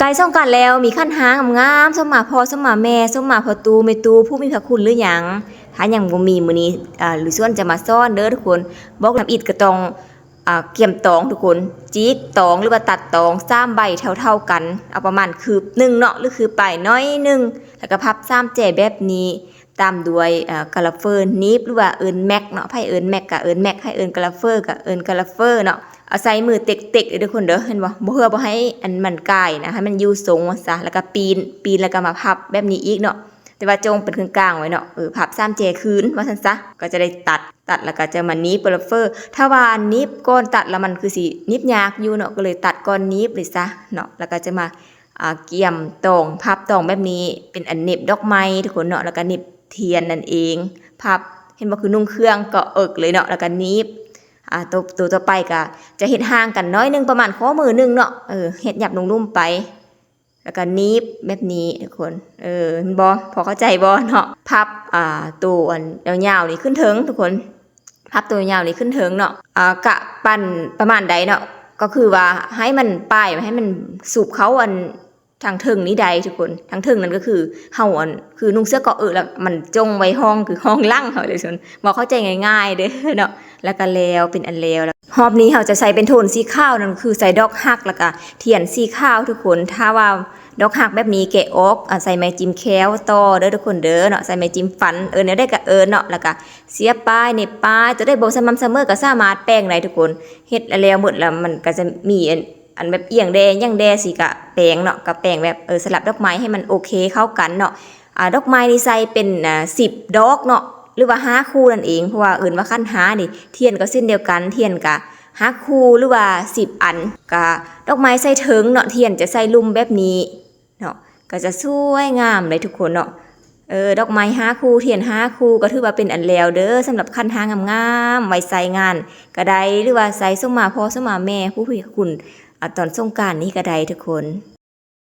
กายส่งกันแล้วมีขั้นหางงามสมมาพ่อสมมาแม่สมมาพ่อตูแม่ตูผู้มีพระคุณหรือหยังถ้ายังบ่มีมื้อนี้หรือส่วนจะมาซ่อนเด้อทุกคนบอกน้ำอิดก็ต้องเกี่ยมตองทุกคนจี๊ดตองหรือว่าตัดตอง3ใบเท่ากันเอาประมาณคืบ1เนาะหรือคือปลายน้อยนึงแล้วก็พับ3แจ่แบบนี้ตามด้วยกะลาเฟอร์นิบหรือว่าเอิ้นแม็กเนาะไผเอิ้นแม็กก็เอิ้นแม็กให้เอิ้นกะลาเฟอร์ก็เอิ้นกะลาเฟอร์เนาะเอาใส่มือเต็กๆเลยทุกคนเด้อเห็นบ่เพื่อบ่ให้อันมันกายนะให้มันอยู่ทรงซะแล้วก็ปีนแล้วก็มาพับแบบนี้อีกเนาะแต่ว่าจงเป็นกลางๆไว้เนาะพับ3แจคืนว่าซั่นซะก็จะได้ตัดแล้วก็จะมานิบกะลาเฟอร์ถ้าว่านิบก่อนตัดแล้วมันคือสินิบยากอยู่เนาะก็เลยตัดก่อนนิบเลยซะเนาะแล้วก็จะมาเกี่ยมตองพับตองแบบนี้เป็นอันเน็บดอกไม้ทุกคนเนาะแล้วก็เน็บเทียนนั่นเองพับเห็นบ่คือนุ่งเครื่องก็เลยเนาะแล้วก็นิบตัวต่อไปก็จะเฮ็ดห่างกันน้อยนึงประมาณข้อมือนึงเนาะเฮ็ดหยับนุ่มๆไปแล้วก็นิบแบบนี้ทุกคนเห็นบ่พอเข้าใจบ่เนาะพับตัวอันยาวๆนี่ขึ้นเถิงทุกคนพับตัวยาวนี่ขึ้นเถิงเนาะกะปั้นประมาณใดเนาะก็คือว่าให้มันป้ายให้มันสูบเขาอันทางเทิงนี้ใดทุกคนทางเทิงนั้นก็คือเฮาอันคือนุ่งเสื้อเกาะแล้วมันจงไว้ห้องคือห้องลั่งเฮาเลยส่วนบ่เข้าใจง่ายๆเด้อเนาะแล้วก็แล้วเป็นอันแล้วรอบนี้เฮาจะใส่เป็นโทนสีขาวนั่นคือใส่ดอกฮักแล้วก็เทียนสีขาวทุกคนถ้าว่าดอกฮักแบบนี้แกะออกใส่ไม้จิ้มแค้วต่อเด้อทุกคนเด้อเนาะใส่ไม้จิ้มฟันแนวได้ก็เนาะแล้วก็เสียบป้ายเน็บป้ายจะได้บ่สม่ำเสมอก็สามารถแป้งได้ทุกคนเฮ็ดแล้วหมดแล้วมันก็จะมีอันแบบเอียงแดงยังแดสิกะแปลงเนาะกับแปลงแบบสลับดอกไม้ให้มันโอเคเข้ากันเนาะดอกไม้นี่ใส่เป็น10ดอกเนาะหรือว่า5คู่นั่นเองเพราะว่าว่าขั้นหานี่เทียนก็เส้นเดียวกันเทียนกะ5คู่หรือว่า10อันกะดอกไม้ใส่เถิงเนาะเทียนจะใส่ลุ่มแบบนี้เนาะก็จะสวยงามเลยทุกคนเนาะดอกไม้5คู่เทียน5คู่ก็ถือว่าเป็นอันแล้วเด้อสำหรับคันหางามๆไว้ใส่งานก็ได้หรือว่าใส่ส่งมาพ่อส่งมาแม่ผู้คุณตอนสงกรานต์นี้ก็ได้ทุกคน